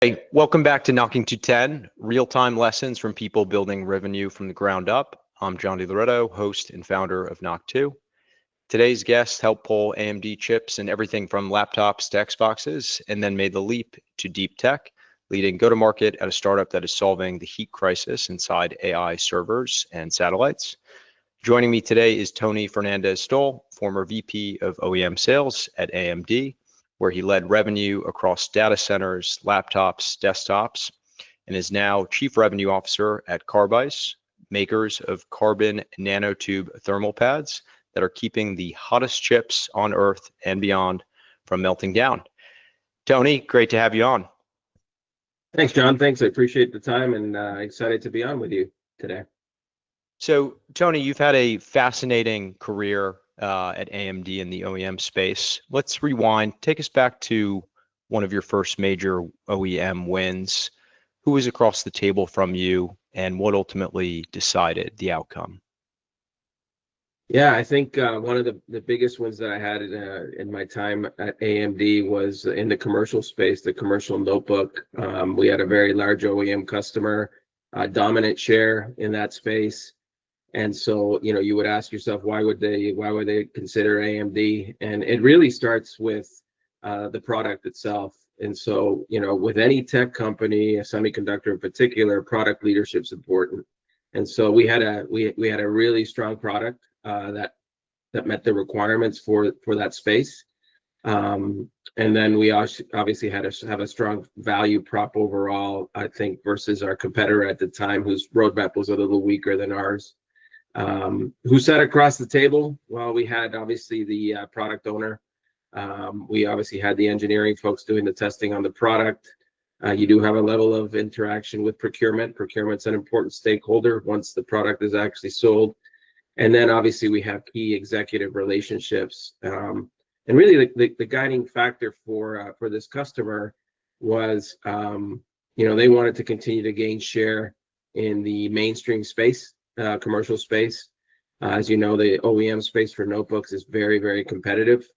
Hey, welcome back to Knocking to 10, real-time lessons from people building revenue from the ground up. I'm John DiLoretto, host and founder of Knock2. Today's guests helped pull AMD chips and everything from laptops to Xboxes, and then made the leap to deep tech, leading go-to-market at a startup that is solving the heat crisis inside AI servers and satellites. Joining me today is Tony Fernandez-Stoll, former VP of OEM Sales at AMD, where he led revenue across data centers, laptops, desktops, and is now Chief Revenue Officer at Carbice, makers of carbon nanotube thermal pads that are keeping the hottest chips on Earth and beyond from melting down. Tony, great to have you on. Thanks, John. Thanks. I appreciate the time and excited to be on with you today. So, Tony, you've had a fascinating career at AMD in the OEM space. Let's rewind. Take us back to one of your first major OEM wins. Who was across the table from you, and what ultimately decided the outcome? Yeah, I think one of the biggest wins that I had in my time at AMD was in the commercial space, the commercial notebook. We had a very large OEM customer, dominant share in that space. And so, you would ask yourself, why would they consider AMD? And it really starts with the product itself. And so, with any tech company, a semiconductor in particular, product leadership is important. And so we had a really strong product that met the requirements for that space. And then we obviously had to have a strong value prop overall, I think, versus our competitor at the time, whose roadmap was a little weaker than ours. Who sat across the table? Well, we had obviously the product owner. We obviously had the engineering folks doing the testing on the product. You do have a level of interaction with procurement. Procurement's an important stakeholder once the product is actually sold. And then obviously we have key executive relationships. And really the guiding factor for this customer was, they wanted to continue to gain share in the mainstream space. Commercial space. As you know, the OEM space for notebooks is very, very competitive.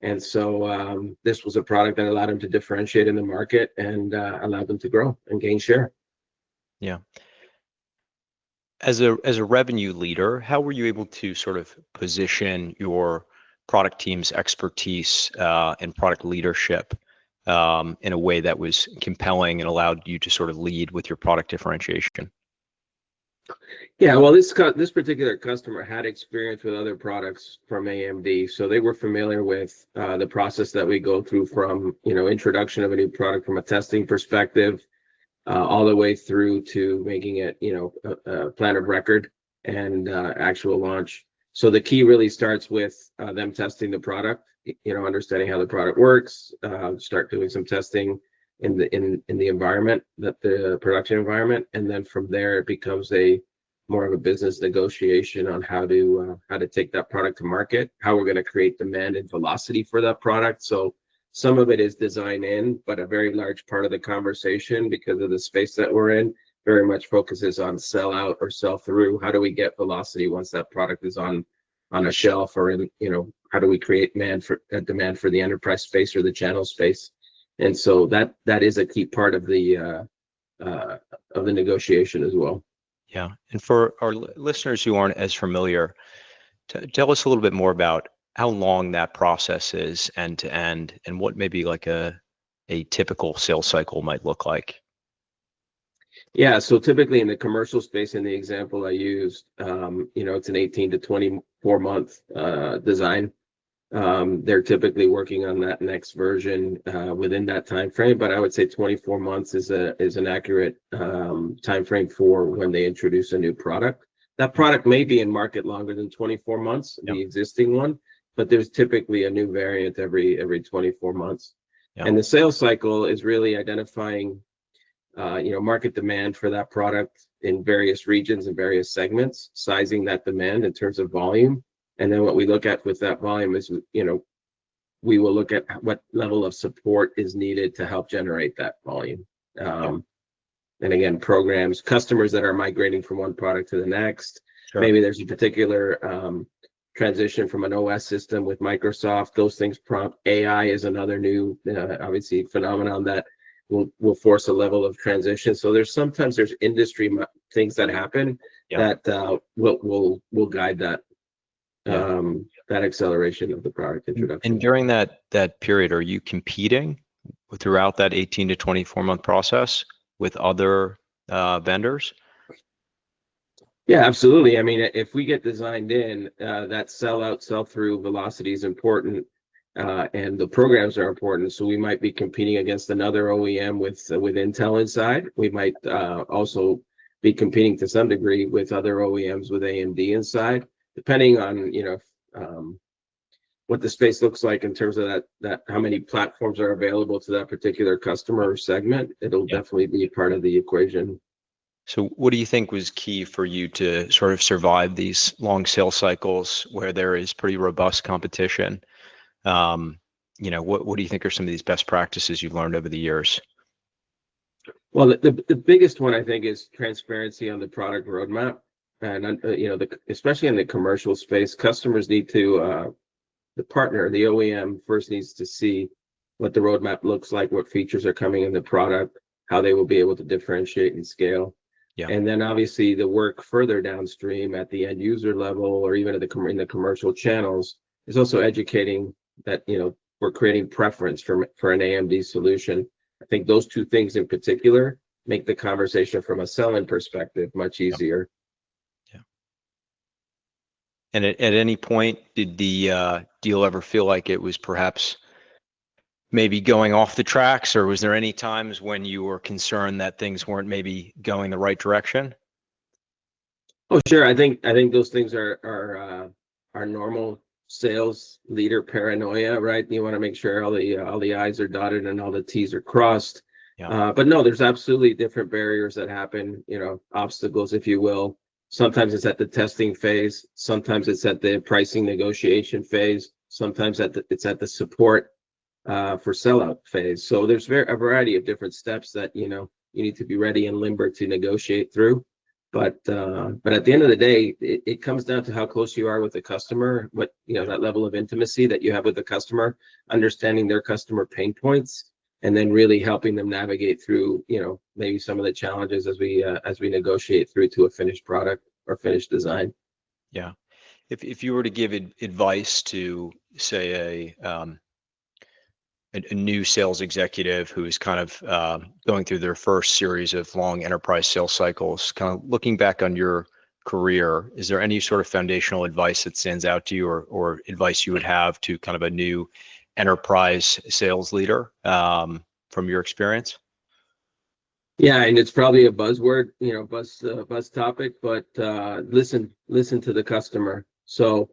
And so this was a product that allowed them to differentiate in the market and allowed them to grow and gain share. Yeah. As a revenue leader, how were you able to sort of position your product team's expertise and product leadership in a way that was compelling and allowed you to sort of lead with your product differentiation? Yeah, well, this particular customer had experience with other products from AMD, so they were familiar with the process that we go through from introduction of a new product from a testing perspective, all the way through to making it a plan of record and actual launch. So the key really starts with them testing the product, understanding how the product works, start doing some testing in the environment, the production environment, and then from there it becomes more of a business negotiation on how to take that product to market, how we're going to create demand and velocity for that product. So some of it is design in, but a very large part of the conversation, because of the space that we're in, very much focuses on sell out or sell through. How do we get velocity once that product is on a shelf, or how do we create demand for the enterprise space or the channel space? And so that is a key part of the negotiation as well. Yeah, and for our listeners who aren't as familiar, tell us a little bit more about how long that process is end to end, and what maybe like a typical sales cycle might look like. Yeah, so typically in the commercial space, in the example I used, it's an 18 to 24 month design. They're typically working on that next version within that time frame, but I would say 24 months is an accurate time frame for when they introduce a new product. That product may be in market longer than 24 months, the existing one, but there's typically a new variant every 24 months. Yep. And the sales cycle is really identifying market demand for that product in various regions and various segments, sizing that demand in terms of volume. And then what we look at with that volume is, we will look at what level of support is needed to help generate that volume. And again, customers that are migrating from one product to the next. Sure. Maybe there's a particular transition from an OS system with Microsoft. Those things prompt AI is another new, obviously, phenomenon that will force a level of transition. So sometimes there's industry things that happen that will guide that that acceleration of the product introduction. And during that period, are you competing throughout that 18 to 24 month process with other vendors? Yeah, absolutely. I mean, if we get designed in, that sell through velocity is important, and the programs are important. So we might be competing against another OEM with Intel inside. We might also be competing to some degree with other OEMs with AMD inside, depending on what the space looks like in terms of that how many platforms are available to that particular customer or segment. It'll definitely be part of the equation. So what do you think was key for you to sort of survive these long sales cycles where there is pretty robust competition? What do you think are some of these best practices you've learned over the years? Well, the biggest one I think is transparency on the product roadmap, and especially in the commercial space, customers need to the partner, the OEM, first needs to see what the roadmap looks like, what features are coming in the product, how they will be able to differentiate and scale. Yeah. And then obviously the work further downstream at the end user level or even in the commercial channels is also educating that we're creating preference for an AMD solution. I think those two things in particular make the conversation from a selling perspective much easier. Yeah. And at any point, did the deal ever feel like it was perhaps maybe going off the tracks, or was there any times when you were concerned that things weren't maybe going the right direction? Oh, sure. I think those things are normal sales leader paranoia, right? You want to make sure all the I's are dotted and all the T's are crossed. Yeah. But no, there's absolutely different barriers that happen, obstacles, if you will. Sometimes it's at the testing phase. Sometimes it's at the pricing negotiation phase. Sometimes it's at the support for sellout phase. So there's a variety of different steps that you need to be ready and limber to negotiate through. But at the end of the day, it comes down to how close you are with the customer, what that level of intimacy that you have with the customer, understanding their customer pain points, and then really helping them navigate through maybe some of the challenges as we negotiate through to a finished product or finished design. Yeah, if you were to give advice to say a new sales executive who is kind of going through their first series of long enterprise sales cycles, kind of looking back on your career, is there any sort of foundational advice that stands out to you or advice you would have to kind of a new enterprise sales leader from your experience? Yeah, and it's probably a buzzword, buzz topic, but listen to the customer. So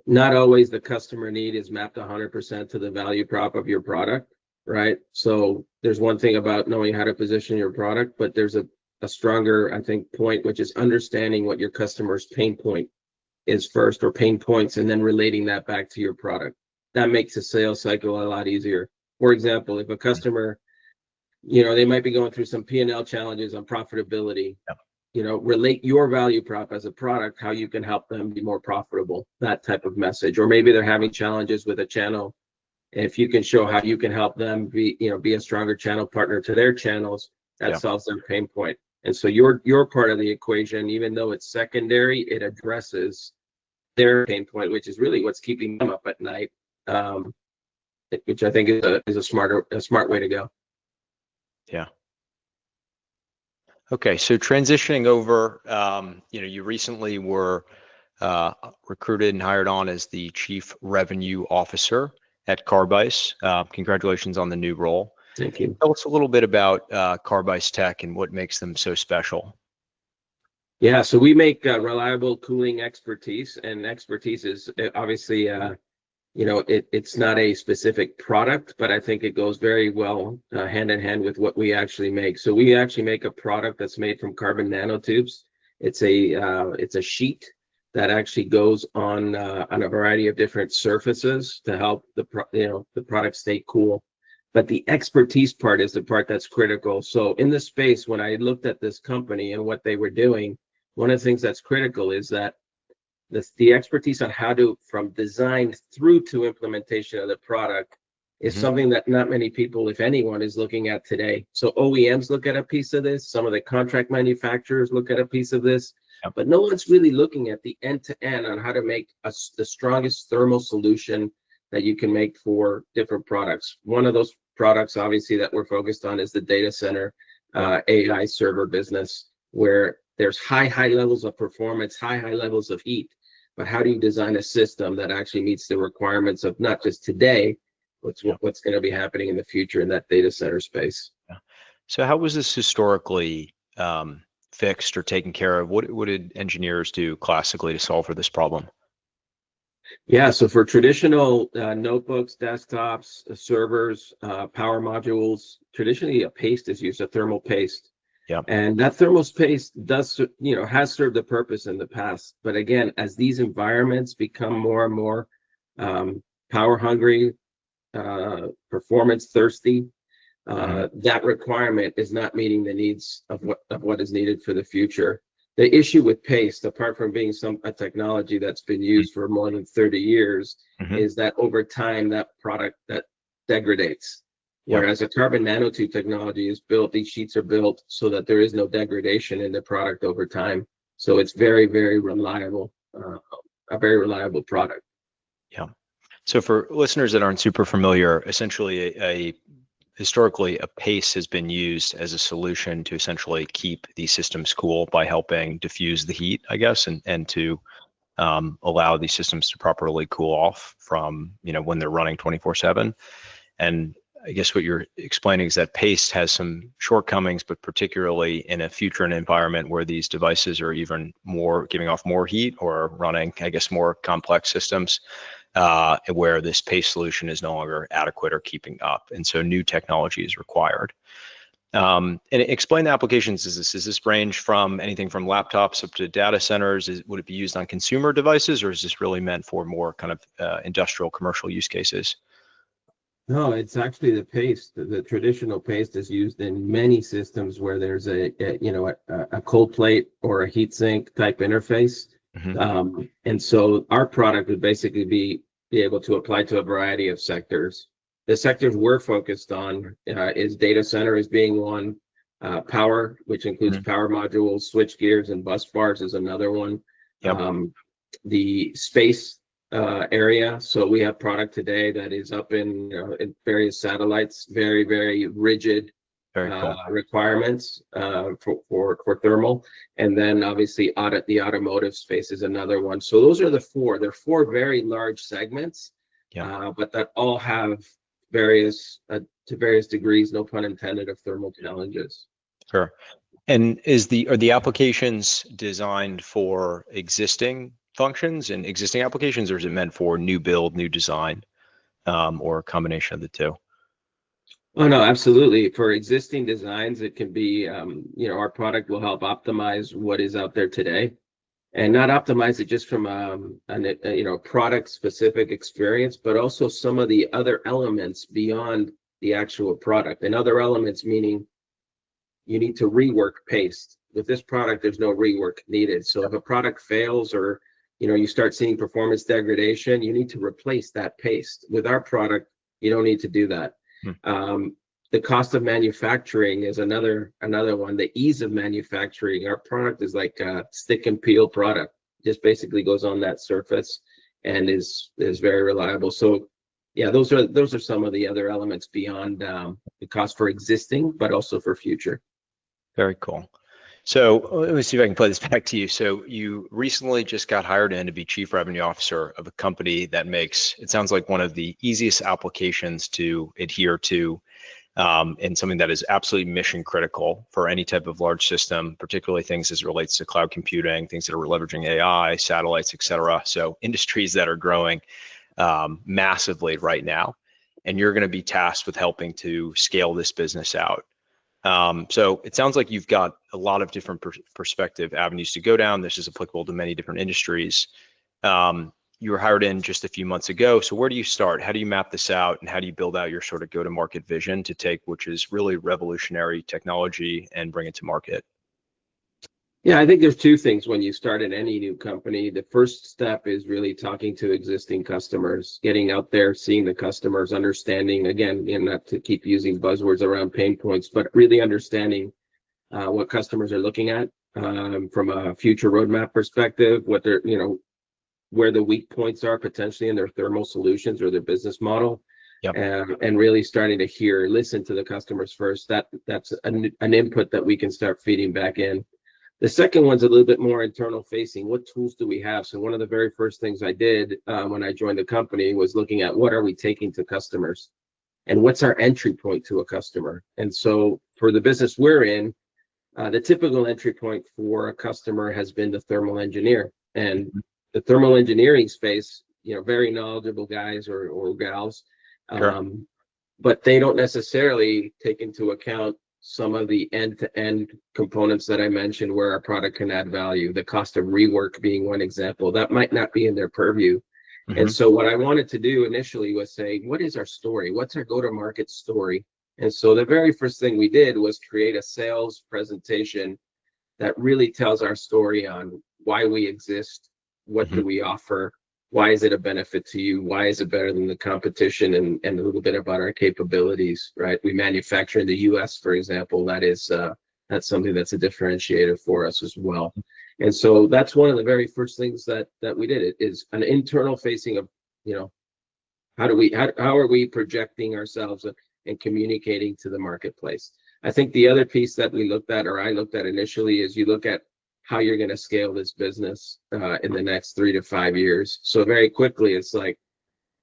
not always the customer need is mapped 100% to the value prop of your product, right? So there's one thing about knowing how to position your product, but there's a stronger, I think, point, which is understanding what your customer's pain point is first, or pain points, and then relating that back to your product. That makes a sales cycle a lot easier. For example, if a customer, they might be going through some P&L challenges on profitability. Yep. Relate your value prop as a product, how you can help them be more profitable, that type of message. Or maybe they're having challenges with a channel. If you can show how you can help them be a stronger channel partner to their channels, that solves their pain point. And so you're part of the equation, even though it's secondary, it addresses their pain point, which is really what's keeping them up at night, which I think is a smart way to go. Yeah. Okay, so transitioning over, you recently were recruited and hired on as the Chief Revenue Officer at Carbice. Congratulations on the new role. Thank you. Tell us a little bit about Carbice Tech and what makes them so special. Yeah, so we make reliable cooling expertise, and expertise is obviously it's not a specific product, but I think it goes very well hand in hand with what we actually make. So we actually make a product that's made from carbon nanotubes. It's a sheet that actually goes on a variety of different surfaces to help the product stay cool. But the expertise part is the part that's critical. So in this space, when I looked at this company and what they were doing, one of the things that's critical is that the expertise on how to, from design through to implementation of the product, is something that not many people, if anyone, is looking at today. So OEMs look at a piece of this, some of the contract manufacturers look at a piece of this, Yep. but no one's really looking at the end-to-end on how to make the strongest thermal solution that you can make for different products. One of those products, obviously, that we're focused on is the data center AI server business, where there's high levels of performance, high levels of heat. But how do you design a system that actually meets the requirements of not just today, what's going to be happening in the future in that data center space? Yeah. So how was this historically fixed or taken care of? What did engineers do classically to solve for this problem? Yeah, so for traditional notebooks, desktops, servers, power modules, traditionally a paste is used, a thermal paste. Yeah. And that thermal paste does, has served a purpose in the past. But again, as these environments become more and more power hungry, performance thirsty, that requirement is not meeting the needs of what is needed for the future. The issue with paste, apart from being a technology that's been used for more than 30 years, is that over time that product that degrades. Whereas a carbon nanotube technology is built, these sheets are built so that there is no degradation in the product over time. So it's very reliable, a very reliable product. Yeah. So for listeners that aren't super familiar, essentially historically a paste has been used as a solution to essentially keep these systems cool by helping diffuse the heat, I guess, and to allow these systems to properly cool off from, when they're running 24/7. And I guess what you're explaining is that paste has some shortcomings, but particularly in a future environment where these devices are even more giving off more heat or running, I guess, more complex systems, where this paste solution is no longer adequate or keeping up. And so new technology is required. And explain the applications. Does this range from anything from laptops up to data centers? Would it be used on consumer devices, or is this really meant for more kind of industrial commercial use cases? No, it's actually the paste. The traditional paste is used in many systems where there's a cold plate or a heat sink type interface. And so our product would basically be able to apply to a variety of sectors. The sectors we're focused on is data center as being one, power, which includes power modules, switch gears, and bus bars is another one. The space area. So we have product today that is up in various satellites, very rigid requirements for thermal. And then obviously the automotive space is another one. So those are the four. They're four very large segments, but that all have various to various degrees, no pun intended, of thermal challenges. Sure. And are the applications designed for existing functions and existing applications, or is it meant for new build, new design, or a combination of the two? Oh no, absolutely. For existing designs, it can be, our product will help optimize what is out there today, and not optimize it just from a product specific experience, but also some of the other elements beyond the actual product. And other elements meaning you need to rework paste. With this product, there's no rework needed. So if a product fails or you start seeing performance degradation, you need to replace that paste. With our product, you don't need to do that. The cost of manufacturing is another one. The ease of manufacturing. Our product is like a stick and peel product. Just basically goes on that surface and is very reliable. So yeah, those are some of the other elements beyond the cost for existing, but also for future. Very cool. So let me see if I can play this back to you. So you recently just got hired in to be Chief Revenue Officer of a company that makes, it sounds like, one of the easiest applications to adhere to, and something that is absolutely mission critical for any type of large system, particularly things as it relates to cloud computing, things that are leveraging AI, satellites, et cetera. So industries that are growing massively right now, and you're going to be tasked with helping to scale this business out. So it sounds like you've got a lot of different perspective avenues to go down. This is applicable to many different industries. You were hired in just a few months ago. So where do you start? How do you map this out? And how do you build out your sort of go-to-market vision to take, which is really revolutionary technology, and bring it to market? Yeah, I think there's two things when you start in any new company. The first step is really talking to existing customers, getting out there, seeing the customers, understanding, again, and not to keep using buzzwords around pain points, but really understanding what customers are looking at from a future roadmap perspective, what they're, where the weak points are potentially in their thermal solutions or their business model. Yep. And really starting to listen to the customers first. That's an input that we can start feeding back in. The second one's a little bit more internal facing. What tools do we have? So one of the very first things I did when I joined the company was looking at what are we taking to customers and what's our entry point to a customer. And so for the business we're in, the typical entry point for a customer has been the thermal engineer. And the thermal engineering space, very knowledgeable guys or gals, Sure. but they don't necessarily take into account some of the end-to-end components that I mentioned where our product can add value, the cost of rework being one example. That might not be in their purview. And so what I wanted to do initially was say, what is our story? What's our go-to-market story? And so the very first thing we did was create a sales presentation that really tells our story on why we exist, what do we offer, why is it a benefit to you, why is it better than the competition, and a little bit about our capabilities, right? We manufacture in the US, for example. That's something that's a differentiator for us as well. And so that's one of the very first things that we did. It is an internal facing of, how are we projecting ourselves and communicating to the marketplace. I think the other piece that we looked at, or I looked at initially, is you look at how you're going to scale this business in the next 3 to 5 years. So very quickly, it's like,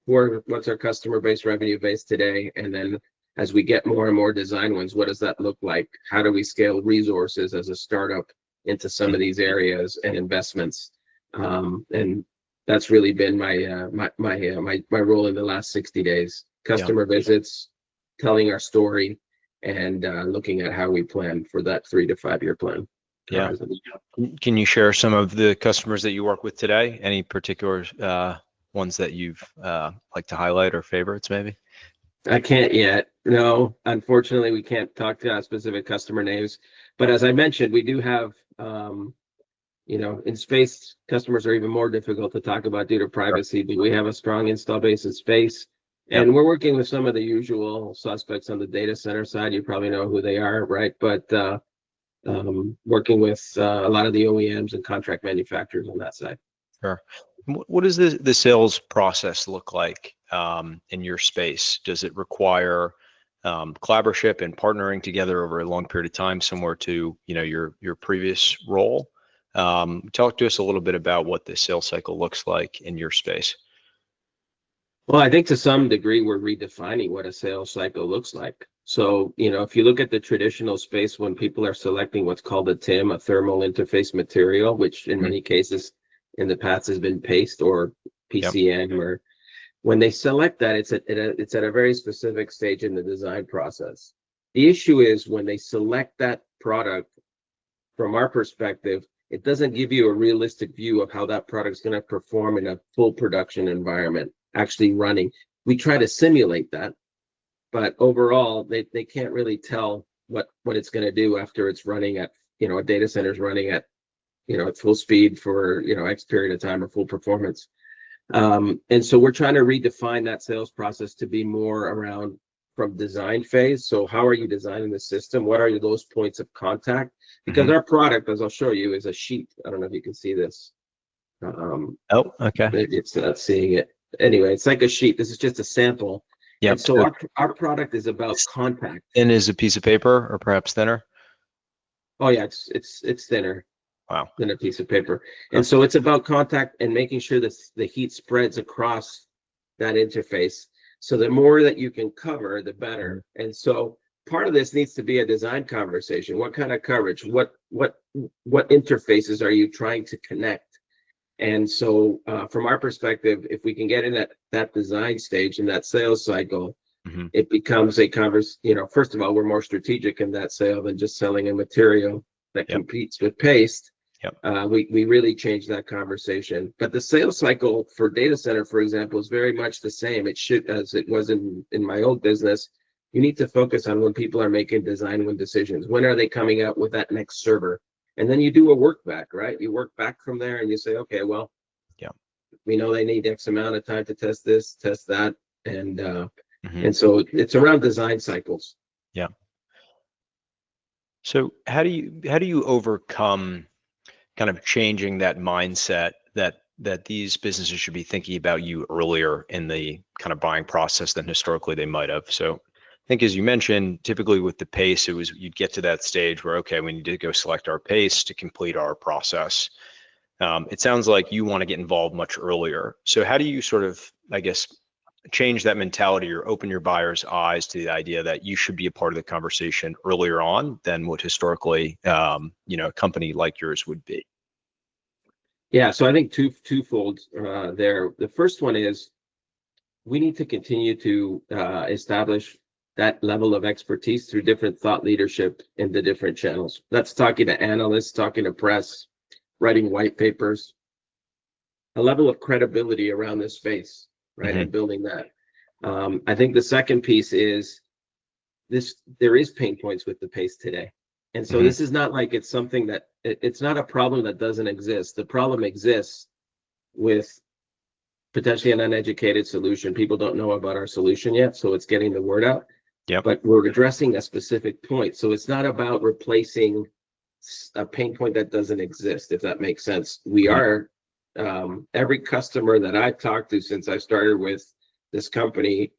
what's our customer base, revenue base today? And then as we get more and more design wins, what does that look like? How do we scale resources as a startup into some of these areas and investments? And that's really been my role in the last 60 days. Customer visits, telling our story, and looking at how we plan for that 3 to 5 year plan. Yeah. Can you share some of the customers that you work with today? Any particular ones that you've like to highlight or favorites maybe? I can't yet. No, unfortunately, we can't talk to specific customer names. But as I mentioned, we do have, in space, customers are even more difficult to talk about due to privacy, but we have a strong install base in space. And we're working with some of the usual suspects on the data center side. You probably know who they are, right? But working with a lot of the OEMs and contract manufacturers on that side. Sure. What does the sales process look like in your space? Does it require collaboration and partnering together over a long period of time, similar to your previous role? Talk to us a little bit about what the sales cycle looks like in your space. Well, I think to some degree we're redefining what a sales cycle looks like. So, if you look at the traditional space, when people are selecting what's called a TIM, a thermal interface material, which in many cases in the past has been paste or PCM, or when they select that, it's at a very specific stage in the design process. The issue is when they select that product, from our perspective, it doesn't give you a realistic view of how that product is going to perform in a full production environment, actually running. We try to simulate that, but overall, they can't really tell what it's going to do after it's running at, a data center is running at, at full speed for, X period of time or full performance. And so we're trying to redefine that sales process to be more around from design phase. So how are you designing the system? What are those points of contact? Because our product, as I'll show you, is a sheet. I don't know if you can see this. Oh, okay. Maybe it's not seeing it. Anyway, it's like a sheet. This is just a sample. Yeah. And so our product is about contact. Thin as a piece of paper, or perhaps thinner? Oh yeah, it's thinner. Wow. Than a piece of paper. And so it's about contact and making sure that the heat spreads across that interface. So the more that you can cover, the better. And so part of this needs to be a design conversation. What kind of coverage? What interfaces are you trying to connect? And so from our perspective, if we can get in that design stage, in that sales cycle, it becomes a conversation. First of all, we're more strategic in that sale than just selling a material that competes with paste. We really changed that conversation. But the sales cycle for data center, for example, is very much the same. It should, as it was in my old business. You need to focus on when people are making design win decisions. When are they coming out with that next server? And then you do a work back, right? You work back from there and you say, okay, well, Yeah. we know they need X amount of time to test this, test that. And Mhm. and so it's around design cycles. Yeah. So how do you overcome kind of changing that mindset that these businesses should be thinking about you earlier in the kind of buying process than historically they might have? So I think, as you mentioned, typically with the pace, it was you'd get to that stage where, okay, we need to go select our pace to complete our process. It sounds like you want to get involved much earlier. So how do you sort of, I guess, change that mentality or open your buyer's eyes to the idea that you should be a part of the conversation earlier on than what historically, a company like yours would be? Yeah, so I think twofold there. The first one is we need to continue to establish that level of expertise through different thought leadership in the different channels. That's talking to analysts, talking to press, writing white papers, a level of credibility around this space, right? Mm-hmm. And building that. I think the second piece is there is pain points with the pace today. And so Mm-hmm. this is not like it's something that it's not a problem that doesn't exist. The problem exists with potentially an uneducated solution. People don't know about our solution yet, so it's getting the word out. Yep. But we're addressing a specific point. So it's not about replacing a pain point that doesn't exist, if that makes sense. We are, every customer that I've talked to since I started with this company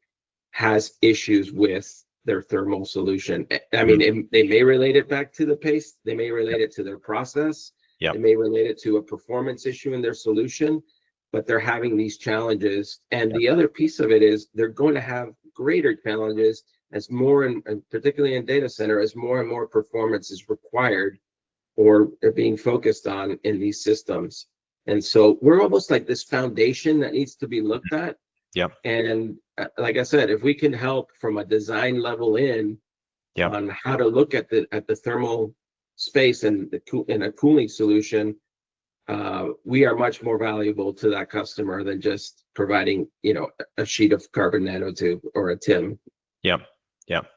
has issues with their thermal solution. I mean, they may relate it back to the pace, they may relate it to their process, they may relate it to a performance issue in their solution, but they're having these challenges. And the other piece of it is they're going to have greater challenges as more, and particularly in data center, as more and more performance is required or are being focused on in these systems. And so we're almost like this foundation that needs to be looked at. Yep. And like I said, if we can help from a design level in on how to look at the thermal space and a cooling solution, we are much more valuable to that customer than just providing, a sheet of carbon nanotube or a TIM. Yep. Yep.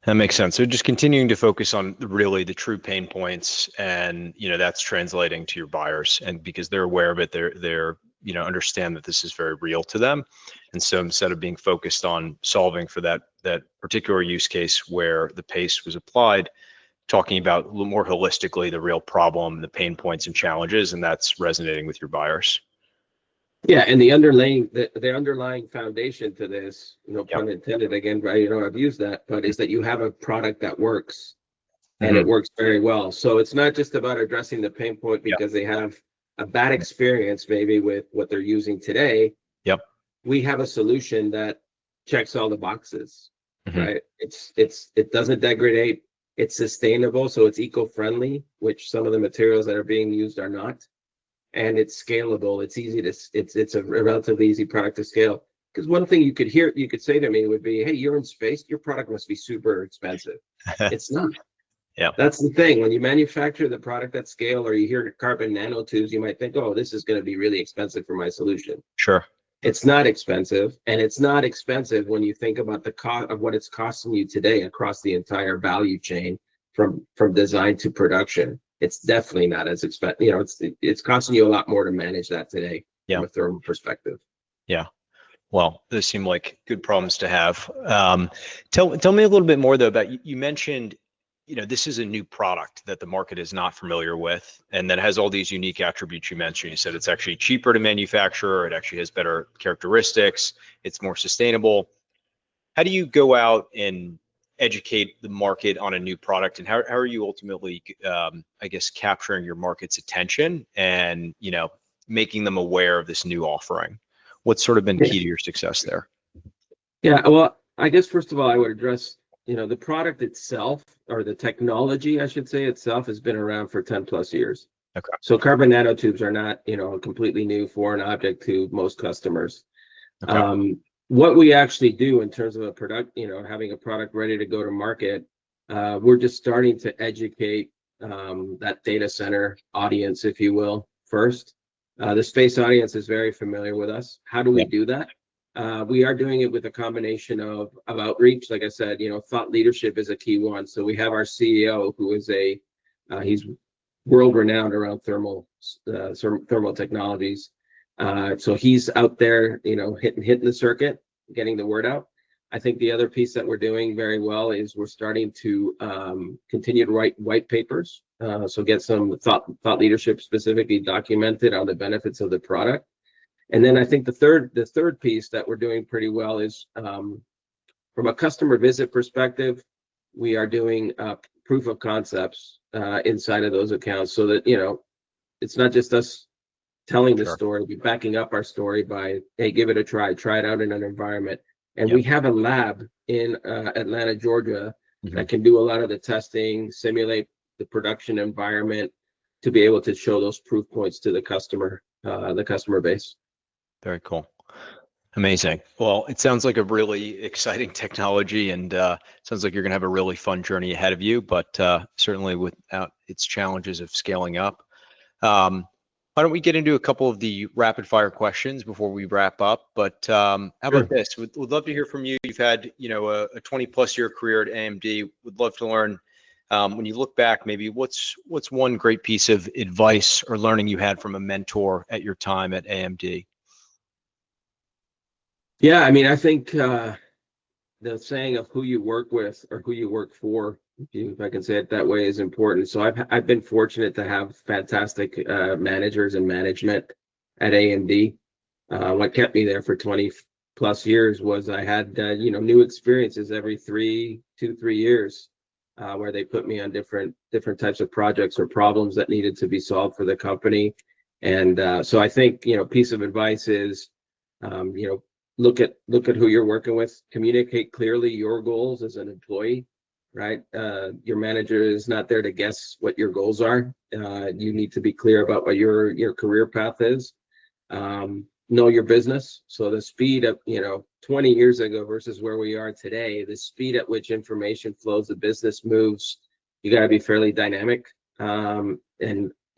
That makes sense. So just continuing to focus on really the true pain points, and that's translating to your buyers, and because they're aware of it, they're understand that this is very real to them. And so instead of being focused on solving for that particular use case where the pace was applied, talking about a little more holistically the real problem, the pain points and challenges, and that's resonating with your buyers. Yeah, and the underlying foundation to this, pun intended again, but I've used that, but is that you have a product that works, and it works very well. So it's not just about addressing the pain point because they have a bad experience maybe with what they're using today. Yep. We have a solution that checks all the boxes, right? It doesn't degrade, it's sustainable, so it's eco-friendly, which some of the materials that are being used are not. And it's scalable. It's easy to, it's a relatively easy product to scale. Because one thing you could say to me would be, hey, you're in space, your product must be super expensive. It's not. Yeah. That's the thing. When you manufacture the product at scale, or you hear carbon nanotubes, you might think, oh, this is going to be really expensive for my solution. Sure. It's not expensive, and it's not expensive when you think about the cost of what it's costing you today across the entire value chain from design to production. It's definitely not as expensive. It's costing you a lot more to manage that today from a thermal perspective. Yeah. Well, those seem like good problems to have. Tell me a little bit more though about, you mentioned, this is a new product that the market is not familiar with, and that has all these unique attributes you mentioned. You said it's actually cheaper to manufacture, it actually has better characteristics, it's more sustainable. How do you go out and educate the market on a new product, and how are you ultimately, I guess, capturing your market's attention and, making them aware of this new offering? What's sort of been key to your success there? Yeah, well, I guess first of all, I would address, the product itself, or the technology, I should say, itself has been around for 10 plus years. Okay. So carbon nanotubes are not, a completely new foreign object to most customers. Okay. What we actually do in terms of a product, having a product ready to go to market, we're just starting to educate that data center audience, if you will, first. The space audience is very familiar with us. How do we do that? We are doing it with a combination of outreach. Like I said, thought leadership is a key one. So we have our CEO, who is he's world-renowned around thermal technologies. So he's out there, hitting the circuit, getting the word out. I think the other piece that we're doing very well is we're starting to continue to write white papers. So get some thought leadership specifically documented on the benefits of the product. And then I think the third piece that we're doing pretty well is from a customer visit perspective, we are doing proof of concepts inside of those accounts, so that it's not just us telling the story, we're backing up our story by, hey, give it a try it out in an environment. And we have a lab in Atlanta, Georgia, that can do a lot of the testing, simulate the production environment to be able to show those proof points to the customer base. Very cool. Amazing. Well, it sounds like a really exciting technology, and sounds like you're going to have a really fun journey ahead of you, but certainly without its challenges of scaling up. Why don't we get into a couple of the rapid fire questions before we wrap up? But how about this? We'd love to hear from you. You've had, a 20+ year career at AMD. Would love to learn, when you look back, maybe what's one great piece of advice or learning you had from a mentor at your time at AMD? Yeah, I mean, I think the saying of who you work with or who you work for, if I can say it that way, is important. So I've been fortunate to have fantastic managers and management at AMD. What kept me there for 20+ years was I had new experiences every 2-3 years, where they put me on different types of projects or problems that needed to be solved for the company. And so I think piece of advice is look at who you're working with, communicate clearly your goals as an employee, right? Your manager is not there to guess what your goals are. You need to be clear about what your career path is. Know your business. So the speed of 20 years ago versus where we are today, the speed at which information flows, the business moves, you got to be fairly dynamic, and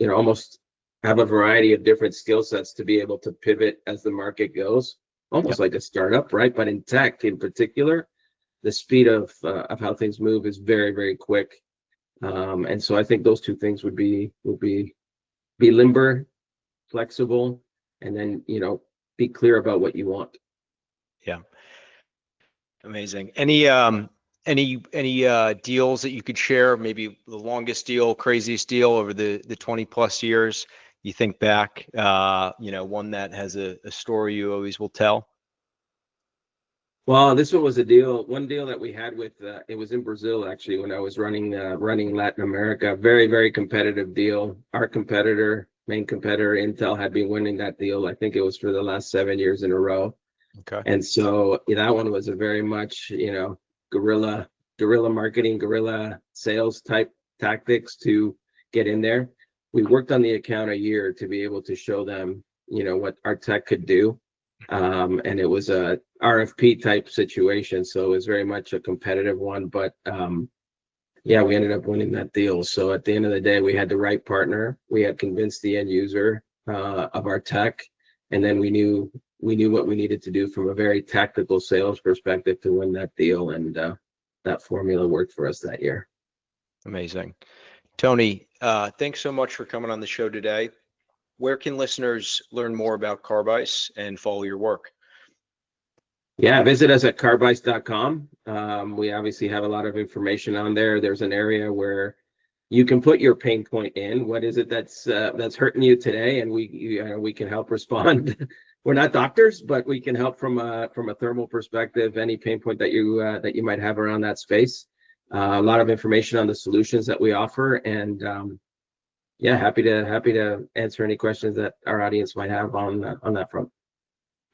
almost have a variety of different skill sets to be able to pivot as the market goes. Almost like a startup, right? But in tech in particular, the speed of how things move is very, very quick. And so I think those two things would be limber, flexible, and then be clear about what you want. Yeah. Amazing. Any deals that you could share? Maybe the longest deal, craziest deal over the 20+ years. You think back, one that has a story you always will tell? Well, this one was one deal that we had with, it was in Brazil, actually, when I was running Latin America. Very, very competitive deal. Our main competitor, Intel, had been winning that deal. I think it was for the last 7 years in a row. Okay. And so that one was a very much, guerrilla marketing, guerrilla sales type tactics to get in there. We worked on the account a year to be able to show them, what our tech could do. And it was a RFP type situation. So it was very much a competitive one, but yeah, we ended up winning that deal. So at the end of the day, we had the right partner. We had convinced the end user of our tech, and then we knew what we needed to do from a very tactical sales perspective to win that deal, and that formula worked for us that year. Amazing. Tony, thanks so much for coming on the show today. Where can listeners learn more about Carbice and follow your work? Yeah, visit us at carbice.com. We obviously have a lot of information on there. There's an area where you can put your pain point in. What is it that's hurting you today? And we can help respond. We're not doctors, but we can help from a thermal perspective, any pain point that you might have around that space. A lot of information on the solutions that we offer, and yeah, happy to answer any questions that our audience might have on that front.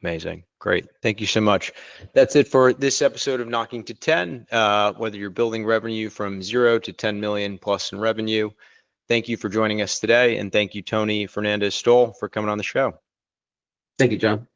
Amazing. Great. Thank you so much. That's it for this episode of Knocking to 10. Whether you're building revenue from 0 to 10 million plus in revenue, thank you for joining us today. And thank you, Tony Fernandez-Stoll, for coming on the show. Thank you, John.